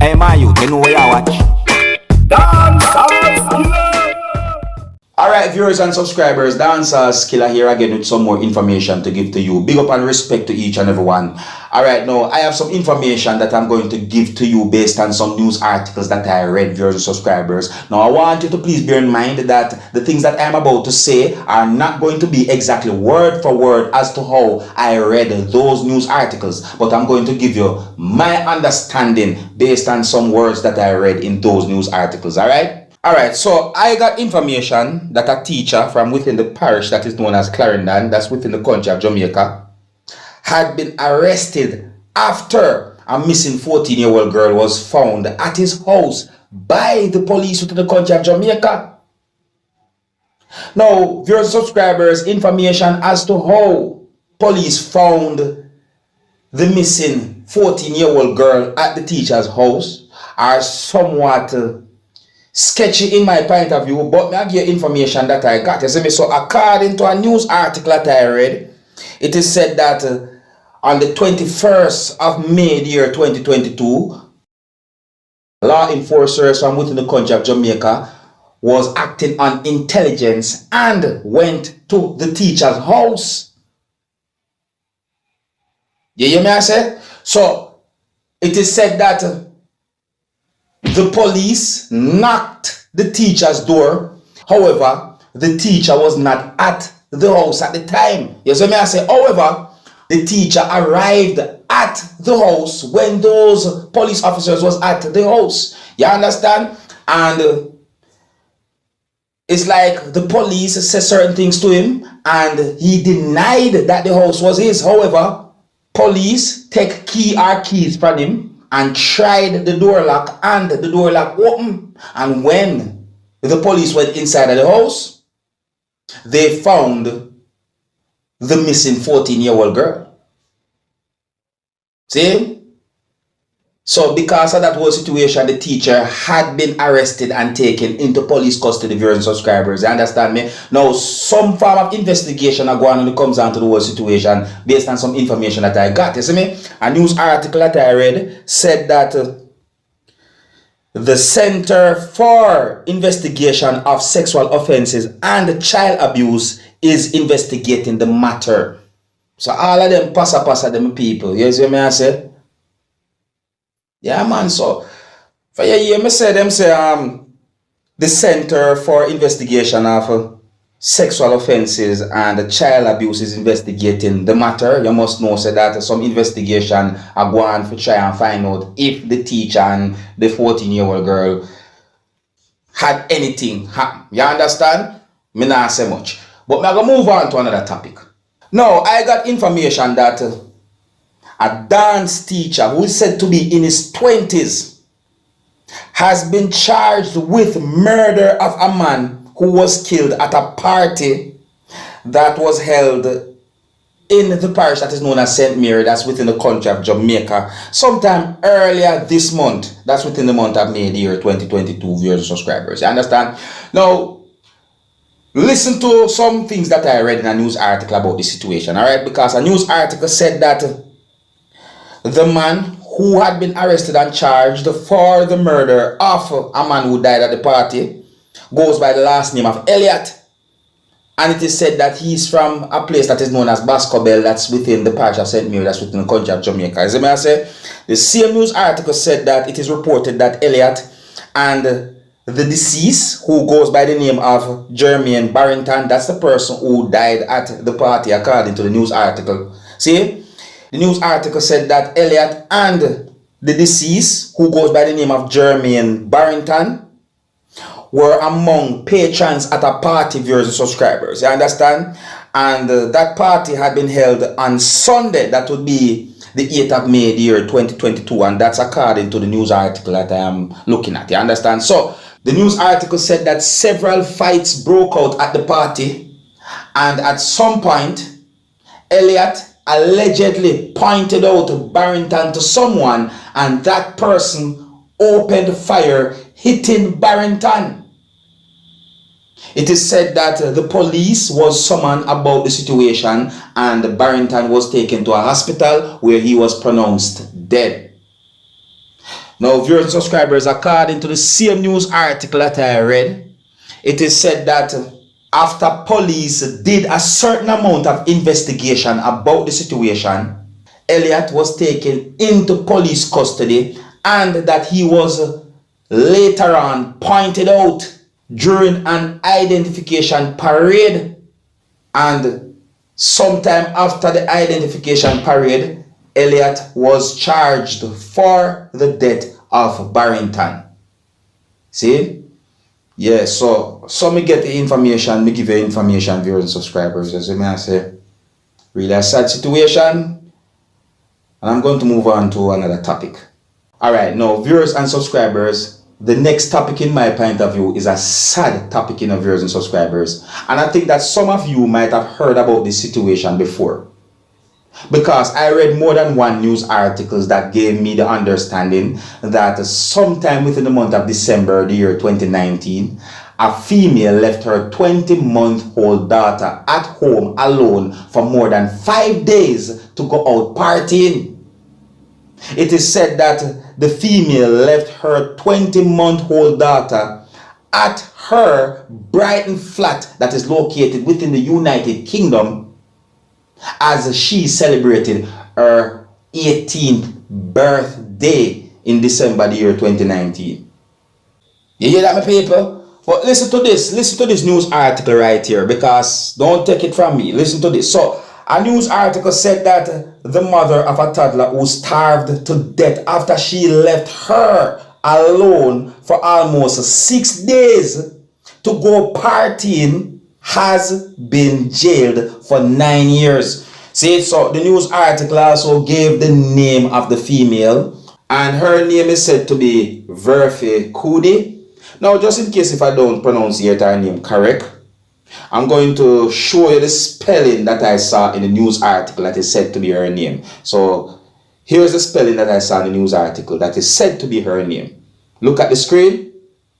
Hey man, you know where you watch? Dancehall skilla. Alright, viewers and subscribers, Dancehall skilla here again with some more information to give to you. Big up and respect to each and every one. Alright, now I have some information that I'm going to give to you based on some news articles that I read, viewers and subscribers. Now I want you to please bear in mind that the things that I'm about to say are not going to be exactly word for word as to how I read those news articles, but I'm going to give you my understanding based on some words that I read in those news articles. Alright, so I got information that a teacher from within the parish that is known as Clarendon, that's within the country of Jamaica, had been arrested after a missing 14-year-old girl was found at his house by the police within the country of Jamaica. Now, viewers and subscribers, information as to how police found the missing 14-year-old girl at the teacher's house are somewhat sketchy in my point of view, but I give you information that I got. You see me? So according to a news article that I read, it is said that on the 21st of May, the year 2022, law enforcers from within the country of Jamaica was acting on intelligence and went to the teacher's house. You hear me I say? So it is said that the police knocked the teacher's door. However, the teacher was not at the house at the time. You see me I say? However, the teacher arrived at the house when those police officers was at the house. You understand? And it's like the police said certain things to him and he denied that the house was his. However, police take keys from him and tried the door lock, and the door lock opened. And when the police went inside of the house, they found the missing 14-year-old girl. See? So because of that whole situation, the teacher had been arrested and taken into police custody, viewers and subscribers. You understand me? Now, some form of investigation are going on when it comes down to the whole situation based on some information that I got. You see me? A news article that I read said that the Center for Investigation of Sexual Offenses and Child Abuse is investigating the matter. So all of them passa them people. You see me I say? Yeah, man. So for you hear me say them say the Center for Investigation of Sexual Offenses and Child Abuse is investigating the matter. You must know say that some investigation are going to try and find out if the teacher and the 14-year-old girl had anything happen. You understand? Me not say much. But me gonna move on to another topic. Now I got information that a dance teacher who is said to be in his 20s has been charged with murder of a man who was killed at a party that was held in the parish that is known as St. Mary, that's within the country of Jamaica, sometime earlier this month. That's within the month of May, the year 2022, viewers and subscribers. You understand? Now, listen to some things that I read in a news article about this situation, alright? Because a news article said that the man who had been arrested and charged for the murder of a man who died at the party goes by the last name of Elliot. And it is said that he's from a place that is known as Bascobel, that's within the parish of St. Mary, that's within the country of Jamaica. As I say, the same news article said that it is reported that Elliot and the deceased, who goes by the name of Jermaine Barrington, that's the person who died at the party according to the news article. See? The news article said that Elliot and the deceased, who goes by the name of Jermaine Barrington, were among patrons at a party, viewers and subscribers. You understand? And that party had been held on Sunday. That would be the 8th of May, the year 2022. And that's according to the news article that I am looking at. You understand? So, the news article said that several fights broke out at the party. And at some point, Elliot allegedly pointed out Barrington to someone, and that person opened fire, hitting Barrington. It is said that the police was summoned about the situation and Barrington was taken to a hospital where he was pronounced dead. Now, viewers and subscribers, according to the same news article that I read, it is said that after police did a certain amount of investigation about the situation, Elliot was taken into police custody, and that he was later on pointed out during an identification parade. And sometime after the identification parade, Elliot was charged for the death of Barrington. See? Yeah, so me get the information, me give you information, viewers and subscribers. As you may say, really a sad situation. And I'm going to move on to another topic. Alright, now viewers and subscribers, the next topic in my point of view is a sad topic in viewers and subscribers. And I think that some of you might have heard about this situation before, because I read more than one news articles that gave me the understanding that sometime within the month of December the year 2019, a female left her 20-month-old daughter at home alone for more than 5 days to go out partying. It is said that the female left her 20-month-old daughter at her Brighton flat that is located within the United Kingdom as she celebrated her 18th birthday in December the year 2019. You hear that, my people? But listen to this news article right here, because don't take it from me. Listen to this. So a news article said that the mother of a toddler who starved to death after she left her alone for almost 6 days to go partying has been jailed for 9 years. See, so the news article also gave the name of the female, and her name is said to be Verfe Kudi. Now, just in case if I don't pronounce her name correct, I'm going to show you the spelling that I saw in the news article that is said to be her name. So here's the spelling that I saw in the news article that is said to be her name. Look at the screen.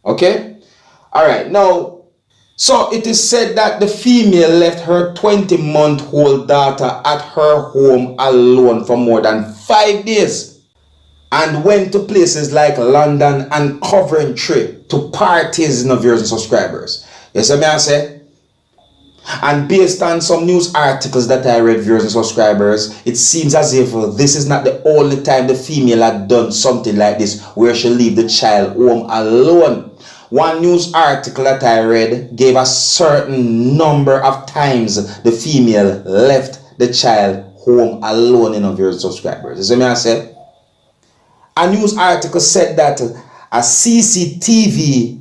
Okay. All right. Now, so it is said that the female left her 20-month-old daughter at her home alone for more than 5 days and went to places like London and Coventry to parties, viewers and subscribers. Yes, I may say. And based on some news articles that I read, viewers and subscribers, it seems as if this is not the only time the female had done something like this, where she leave the child home alone. One news article that I read gave a certain number of times the female left the child home alone, viewers and subscribers. As I say, a news article said that a CCTV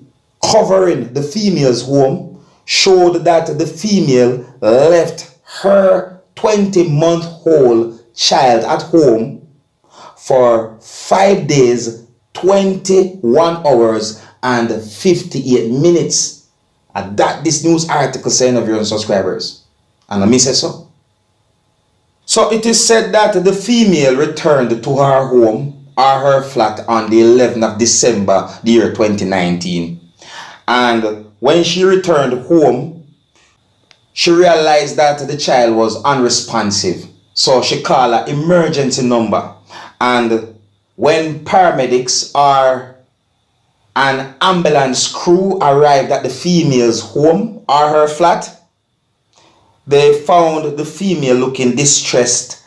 covering the female's home showed that the female left her 20-month-old child at home for 5 days, 21 hours and 58 minutes. And that this news article saying of your subscribers. And I say so. So it is said that the female returned to her home or her flat on the 11th of December the year 2019. And when she returned home, she realized that the child was unresponsive. So she called an emergency number. And when paramedics or an ambulance crew arrived at the female's home or her flat, they found the female looking distressed,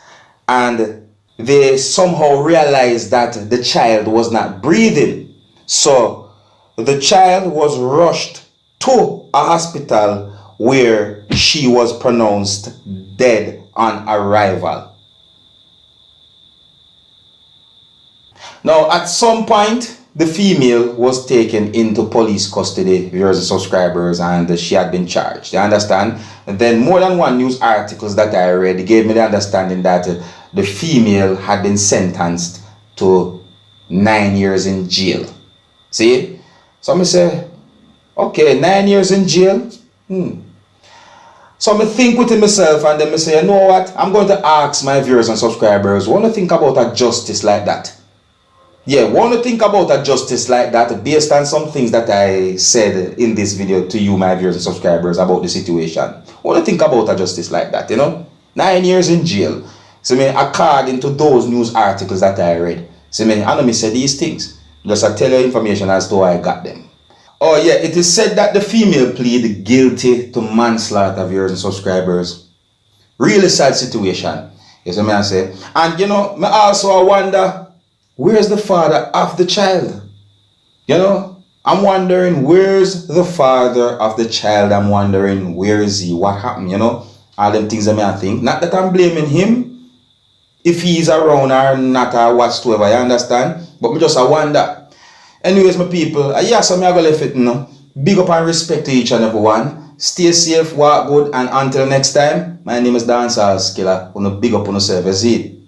and they somehow realized that the child was not breathing. So the child was rushed to a hospital where she was pronounced dead on arrival. Now, at some point, the female was taken into police custody, viewers and subscribers, and she had been charged. You understand? And then more than one news articles that I read gave me the understanding that the female had been sentenced to 9 years in jail. See? So I say, okay, 9 years in jail? So I think within myself, and then I say, you know what? I'm going to ask my viewers and subscribers, want to think about a justice like that? Yeah, want to think about a justice like that based on some things that I said in this video to you, my viewers and subscribers, about the situation. Want to think about a justice like that, 9 years in jail. So, according to those news articles that I read, so, I know me say these things. Just I tell you information as to how I got them. Oh yeah, it is said that the female plead guilty to manslaughter, viewers and subscribers. Really sad situation. Yes, what I say. And you know, me also wonder, where's the father of the child? You know, I'm wondering where's the father of the child. I'm wondering where is he? What happened? You know, all them things I think. Not that I'm blaming him if he's around or not or whatsoever. You understand? But me just I wonder. Anyways, my people, yeah, so me I go left it, you know. Big up and respect to each and every one. Stay safe, walk good, and until next time, my name is Dancehall Skilla. Big up on yourself, you see it.